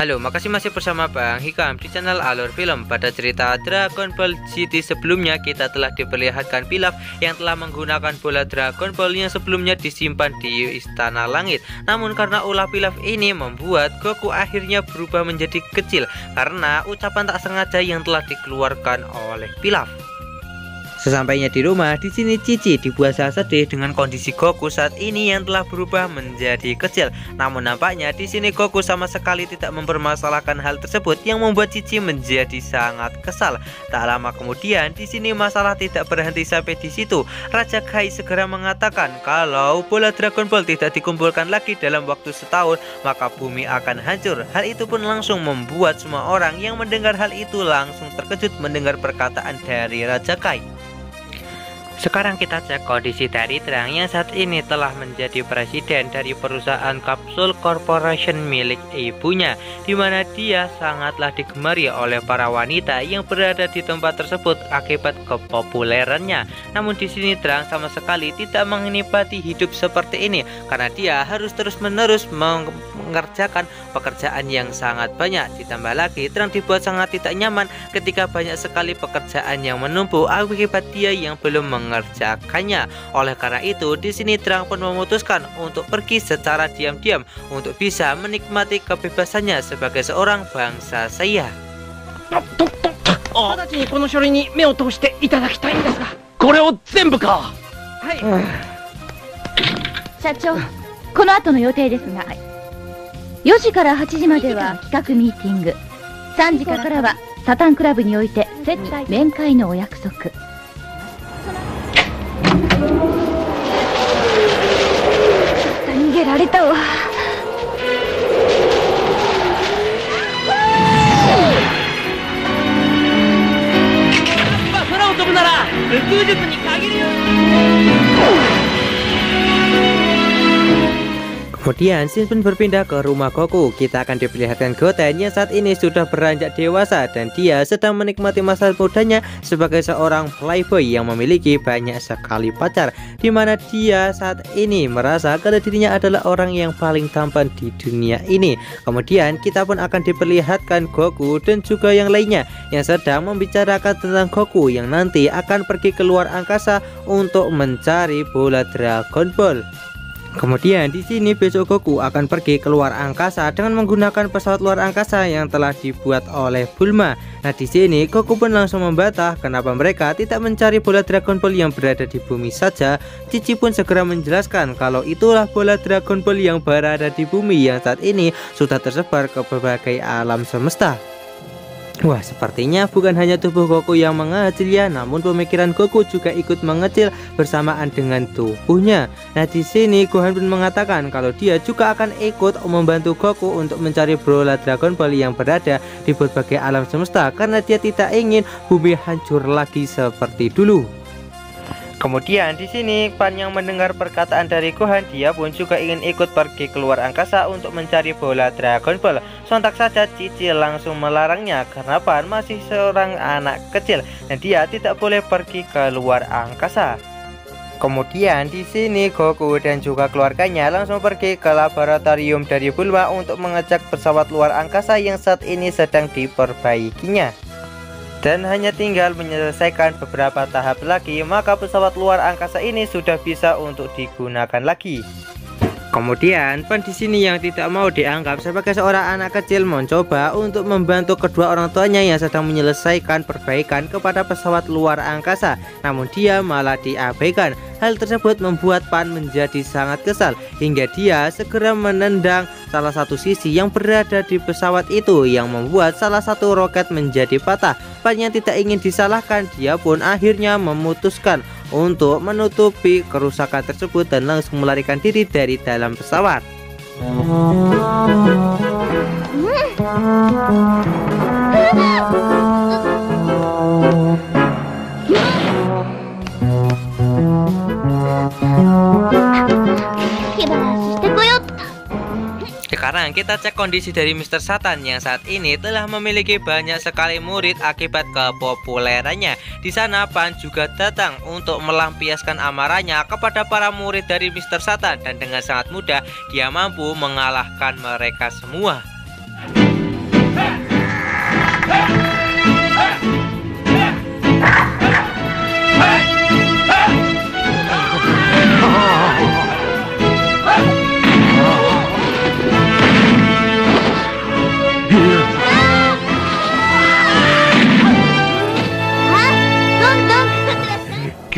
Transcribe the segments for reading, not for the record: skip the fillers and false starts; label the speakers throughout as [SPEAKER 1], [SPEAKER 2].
[SPEAKER 1] Halo, makasih masih bersama Bang Hikam di channel Alur Film. Pada cerita Dragon Ball GT sebelumnya, kita telah diperlihatkan Pilaf yang telah menggunakan bola Dragon Ball yang sebelumnya disimpan di Istana Langit. Namun karena ulah Pilaf ini membuat Goku akhirnya berubah menjadi kecil karena ucapan tak sengaja yang telah dikeluarkan oleh Pilaf. Sesampainya di rumah, di sini Cici dibuat sangat sedih dengan kondisi Goku saat ini yang telah berubah menjadi kecil. Namun nampaknya di sini Goku sama sekali tidak mempermasalahkan hal tersebut yang membuat Cici menjadi sangat kesal. Tak lama kemudian, di sini masalah tidak berhenti sampai di situ. Raja Kai segera mengatakan kalau bola Dragon Ball tidak dikumpulkan lagi dalam waktu setahun, maka bumi akan hancur. Hal itu pun langsung membuat semua orang yang mendengar hal itu langsung terkejut mendengar perkataan dari Raja Kai. Sekarang kita cek kondisi dari Trang yang saat ini telah menjadi presiden dari perusahaan Kapsul Corporation milik ibunya, di mana dia sangatlah digemari oleh para wanita yang berada di tempat tersebut akibat kepopulerannya. Namun di sini Trang sama sekali tidak menikmati hidup seperti ini karena dia harus terus-menerus mengerjakan pekerjaan yang sangat banyak. Ditambah lagi Trang dibuat sangat tidak nyaman ketika banyak sekali pekerjaan yang menumpuk akibat dia yang belum mengerjakannya. Oleh karena itu, di sini Trang pun memutuskan untuk pergi secara diam-diam untuk bisa menikmati kebebasannya sebagai seorang bangsa saya.
[SPEAKER 2] 直ちにこの書類に目を通していただきたいんですが、これを全部か。はい。
[SPEAKER 3] 社長、この後の予定ですが、4時から8時までは企画ミーティング、3時からはサタンクラブにおいて接待面会のお約束。逃げられたわ。
[SPEAKER 2] 今空を飛ぶなら宇宙術に限るよ。
[SPEAKER 1] Kemudian scene pun berpindah ke rumah Goku. Kita akan diperlihatkan Goten yang saat ini sudah beranjak dewasa dan dia sedang menikmati masa mudanya sebagai seorang playboy yang memiliki banyak sekali pacar, di mana dia saat ini merasa kalau dirinya adalah orang yang paling tampan di dunia ini. Kemudian kita pun akan diperlihatkan Goku dan juga yang lainnya yang sedang membicarakan tentang Goku yang nanti akan pergi ke luar angkasa untuk mencari bola Dragon Ball. Kemudian di sini besok Goku akan pergi ke luar angkasa dengan menggunakan pesawat luar angkasa yang telah dibuat oleh Bulma. Nah di sini Goku pun langsung membantah kenapa mereka tidak mencari bola Dragon Ball yang berada di bumi saja. Cici pun segera menjelaskan kalau itulah bola Dragon Ball yang berada di bumi yang saat ini sudah tersebar ke berbagai alam semesta. Wah, sepertinya bukan hanya tubuh Goku yang mengecil ya, namun pemikiran Goku juga ikut mengecil bersamaan dengan tubuhnya. Nah, di sini Gohan pun mengatakan kalau dia juga akan ikut membantu Goku untuk mencari bola Dragon Ball yang berada di berbagai alam semesta karena dia tidak ingin bumi hancur lagi seperti dulu. Kemudian di sini Pan yang mendengar perkataan dari Gohan, dia pun juga ingin ikut pergi keluar angkasa untuk mencari bola Dragon Ball. Sontak saja Cici langsung melarangnya karena Pan masih seorang anak kecil dan dia tidak boleh pergi ke luar angkasa. Kemudian di sini Goku dan juga keluarganya langsung pergi ke laboratorium dari Bulma untuk mengecek pesawat luar angkasa yang saat ini sedang diperbaikinya. Dan hanya tinggal menyelesaikan beberapa tahap lagi, maka pesawat luar angkasa ini sudah bisa untuk digunakan lagi. Kemudian Pan di sini yang tidak mau dianggap sebagai seorang anak kecil mencoba untuk membantu kedua orang tuanya yang sedang menyelesaikan perbaikan kepada pesawat luar angkasa, namun dia malah diabaikan. Hal tersebut membuat Pan menjadi sangat kesal hingga dia segera menendang salah satu sisi yang berada di pesawat itu yang membuat salah satu roket menjadi patah. Pan yang tidak ingin disalahkan, dia pun akhirnya memutuskan untuk menutupi kerusakan tersebut dan langsung melarikan diri dari dalam pesawat. Sekarang kita cek kondisi dari Mr. Satan yang saat ini telah memiliki banyak sekali murid akibat kepopulerannya. Di sana Pan juga datang untuk melampiaskan amarahnya kepada para murid dari Mr. Satan dan dengan sangat mudah dia mampu mengalahkan mereka semua.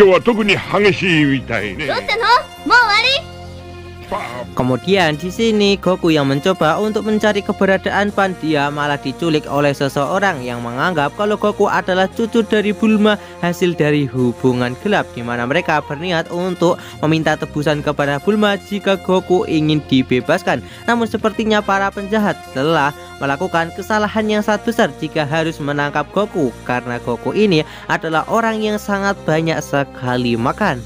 [SPEAKER 4] 今日は特に激しいみたいね。
[SPEAKER 3] どうしたの？もう終わり？Kemudian
[SPEAKER 1] di sini Goku yang mencoba untuk mencari keberadaan Pan, dia malah diculik oleh seseorang yang menganggap kalau Goku adalah cucu dari Bulma hasil dari hubungan gelap, di mana mereka berniat untuk meminta tebusan kepada Bulma jika Goku ingin dibebaskan. Namun sepertinya para penjahat telah melakukan kesalahan yang sangat besar jika harus menangkap Goku, karena Goku ini adalah orang yang sangat banyak sekali makan.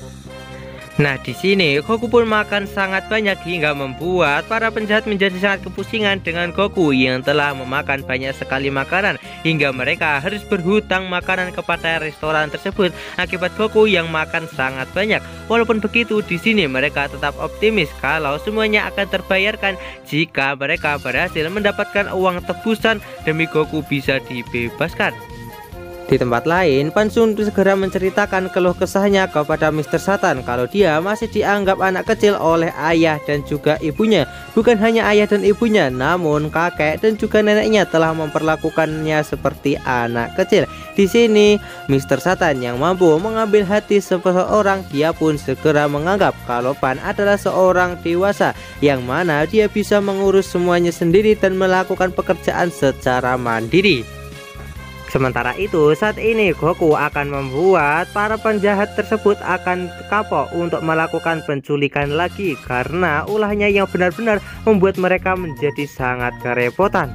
[SPEAKER 1] Nah, di sini Goku pun makan sangat banyak hingga membuat para penjahat menjadi sangat kepusingan dengan Goku yang telah memakan banyak sekali makanan, hingga mereka harus berhutang makanan kepada restoran tersebut akibat Goku yang makan sangat banyak. Walaupun begitu, di sini mereka tetap optimis kalau semuanya akan terbayarkan jika mereka berhasil mendapatkan uang tebusan demi Goku bisa dibebaskan. Di tempat lain, Pan Sun segera menceritakan keluh kesahnya kepada Mr. Satan kalau dia masih dianggap anak kecil oleh ayah dan juga ibunya. Bukan hanya ayah dan ibunya, namun kakek dan juga neneknya telah memperlakukannya seperti anak kecil. Di sini, Mr. Satan yang mampu mengambil hati seseorang, dia pun segera menganggap kalau Pan adalah seorang dewasa yang mana dia bisa mengurus semuanya sendiri dan melakukan pekerjaan secara mandiri. Sementara itu, saat ini Goku akan membuat para penjahat tersebut akan kapok untuk melakukan penculikan lagi, karena ulahnya yang benar-benar membuat mereka menjadi sangat kerepotan.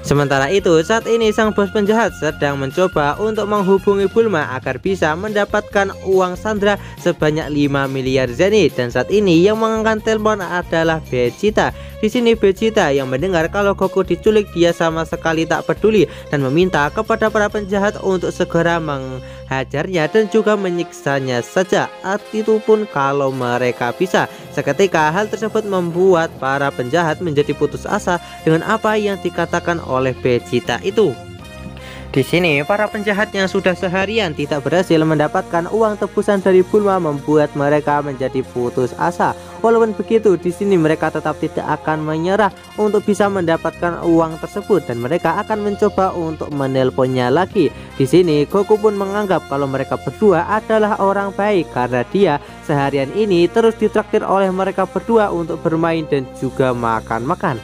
[SPEAKER 1] Sementara itu, saat ini sang bos penjahat sedang mencoba untuk menghubungi Bulma agar bisa mendapatkan uang Sandra sebanyak 5 miliar zenith, dan saat ini yang mengangkat telepon adalah Vegeta. Di sini Vegeta yang mendengar kalau Goku diculik, dia sama sekali tak peduli dan meminta kepada para penjahat untuk segera menghajarnya dan juga menyiksanya saja, itu pun kalau mereka bisa. Seketika hal tersebut membuat para penjahat menjadi putus asa dengan apa yang dikatakan oleh Vegeta itu. Di sini para penjahat yang sudah seharian tidak berhasil mendapatkan uang tebusan dari Bulma membuat mereka menjadi putus asa. Walaupun begitu, di sini mereka tetap tidak akan menyerah untuk bisa mendapatkan uang tersebut, dan mereka akan mencoba untuk menelponnya lagi. Di sini Goku pun menganggap kalau mereka berdua adalah orang baik karena dia seharian ini terus ditraktir oleh mereka berdua untuk bermain dan juga makan-makan.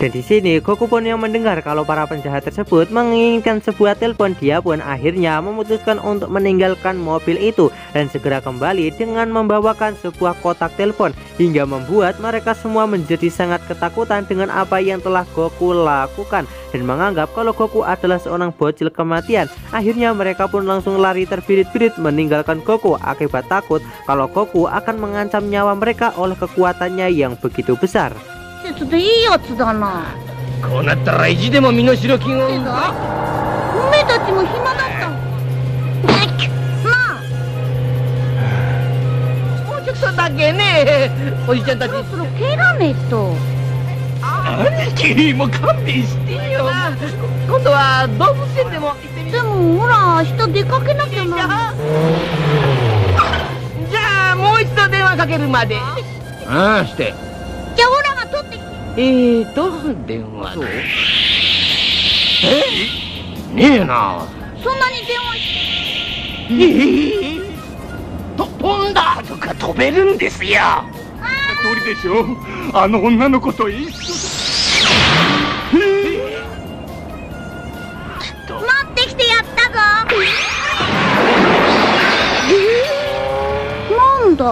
[SPEAKER 1] Dan di sini Goku pun yang mendengar kalau para penjahat tersebut menginginkan sebuah telepon, dia pun akhirnya memutuskan untuk meninggalkan mobil itu dan segera kembali dengan membawakan sebuah kotak telepon, hingga membuat mereka semua menjadi sangat ketakutan dengan apa yang telah Goku lakukan dan menganggap kalau Goku adalah seorang bocil kematian. Akhirnya mereka pun langsung lari terbirit-birit meninggalkan Goku akibat takut kalau Goku akan mengancam nyawa mereka oleh kekuatannya yang begitu besar.
[SPEAKER 3] でいいやつだな。
[SPEAKER 2] こうなったら意地でも身代金を。
[SPEAKER 3] おめえたちも暇だった。なあ。
[SPEAKER 2] もうちょっとだけね、おじちゃんたち。
[SPEAKER 3] そろそろ帰らねえと。
[SPEAKER 2] 兄貴、もう勘弁してよ。今度は動物園でも行ってみる。
[SPEAKER 3] でもほら、明日出かけなきゃな。
[SPEAKER 2] じゃあもう一度電話かけるまで。ああ、して。
[SPEAKER 3] じゃあオラが取ってきて。
[SPEAKER 2] 電話だ。ねえな。
[SPEAKER 3] そんなに電話して。
[SPEAKER 2] 飛んだとか飛べるんですよ。
[SPEAKER 4] 通りでしょ、あの女の子と一緒。
[SPEAKER 3] 持ってきてやったぞ。なんだ。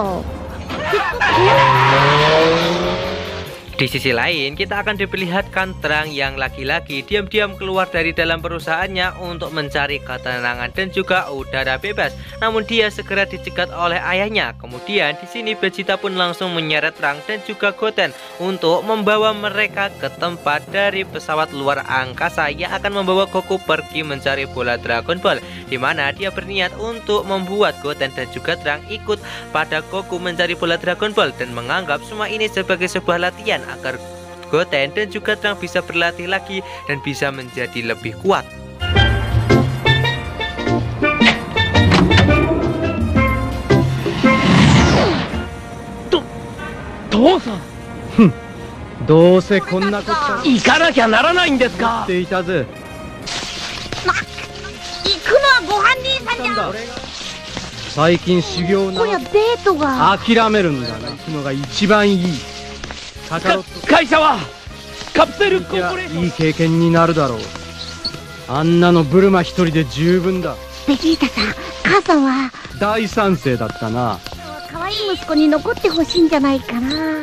[SPEAKER 1] Di sisi lain, kita akan diperlihatkan Terang yang laki-laki diam-diam keluar dari dalam perusahaannya untuk mencari ketenangan dan juga udara bebas. Namun dia segera dicegat oleh ayahnya. Kemudian di sini Vegeta pun langsung menyeret Terang dan juga Goten untuk membawa mereka ke tempat dari pesawat luar angkasa yang akan membawa Goku pergi mencari bola Dragon Ball, di mana dia berniat untuk membuat Goten dan juga Terang ikut pada Goku mencari bola Dragon Ball dan menganggap semua ini sebagai sebuah latihan agar Goten dan juga Terang bisa berlatih lagi dan bisa menjadi lebih kuat.
[SPEAKER 2] 父さん。
[SPEAKER 5] どうせこんなこったら
[SPEAKER 2] 行かなきゃならないんですか。
[SPEAKER 5] っていたぜ。
[SPEAKER 3] 行くのはご飯兄さんじゃん。
[SPEAKER 5] 最近修行な
[SPEAKER 3] 今夜デートが。
[SPEAKER 5] 諦めるんだな。行くのが一番いい。カカロット
[SPEAKER 2] 会社はカプセルコ
[SPEAKER 5] じゃ
[SPEAKER 2] ーポレーション。
[SPEAKER 5] いい経験になるだろう。あんなのブルマ一人で十分だ。
[SPEAKER 3] ベジータさん、母さんは
[SPEAKER 5] 大賛成だったな。
[SPEAKER 3] 可愛い息子に残ってほしいんじゃないかな。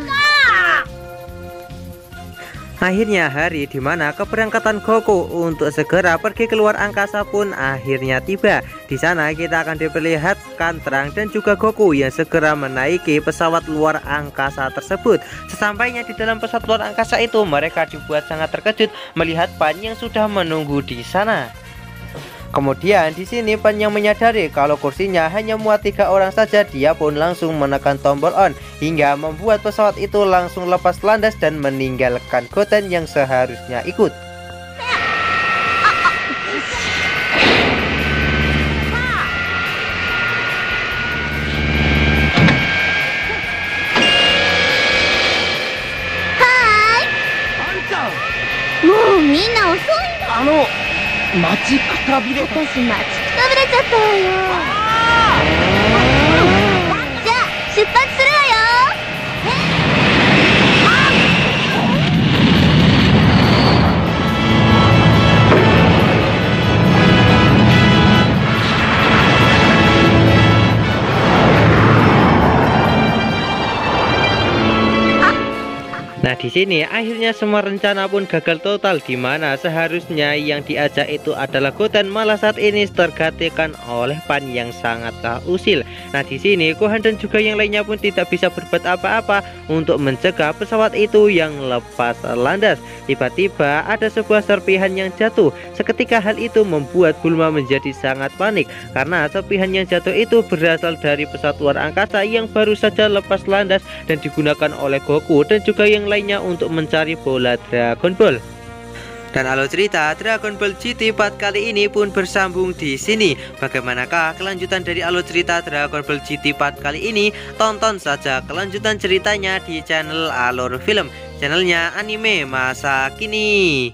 [SPEAKER 1] Akhirnya hari di mana keberangkatan Goku untuk segera pergi keluar angkasa pun akhirnya tiba. Di sana kita akan diperlihatkan Terang dan juga Goku yang segera menaiki pesawat luar angkasa tersebut. Sesampainya di dalam pesawat luar angkasa itu, mereka dibuat sangat terkejut melihat Pan yang sudah menunggu di sana. Kemudian di sini Pan yang menyadari kalau kursinya hanya muat 3 orang saja, dia pun langsung menekan tombol on hingga membuat pesawat itu langsung lepas landas dan meninggalkan Goten yang seharusnya ikut.
[SPEAKER 2] Ano, 待ちくたびれ。
[SPEAKER 3] 私待ちくたびれちゃったわよ。じゃあ出発するわよ。
[SPEAKER 1] Nah, di sini akhirnya semua rencana pun gagal total, di mana seharusnya yang diajak itu adalah Goten, malah saat ini tergantikan oleh Pan yang sangatlah usil. Nah, di sini Gohan dan juga yang lainnya pun tidak bisa berbuat apa-apa untuk mencegah pesawat itu yang lepas landas. Tiba-tiba ada sebuah serpihan yang jatuh. Seketika hal itu membuat Bulma menjadi sangat panik karena serpihan yang jatuh itu berasal dari pesawat luar angkasa yang baru saja lepas landas dan digunakan oleh Goku dan juga yang lainnya untuk mencari bola Dragon Ball. Dan alur cerita Dragon Ball GT Part kali ini pun bersambung di sini. Bagaimanakah kelanjutan dari alur cerita Dragon Ball GT Part kali ini? Tonton saja kelanjutan ceritanya di channel Alur Film, channelnya anime masa kini.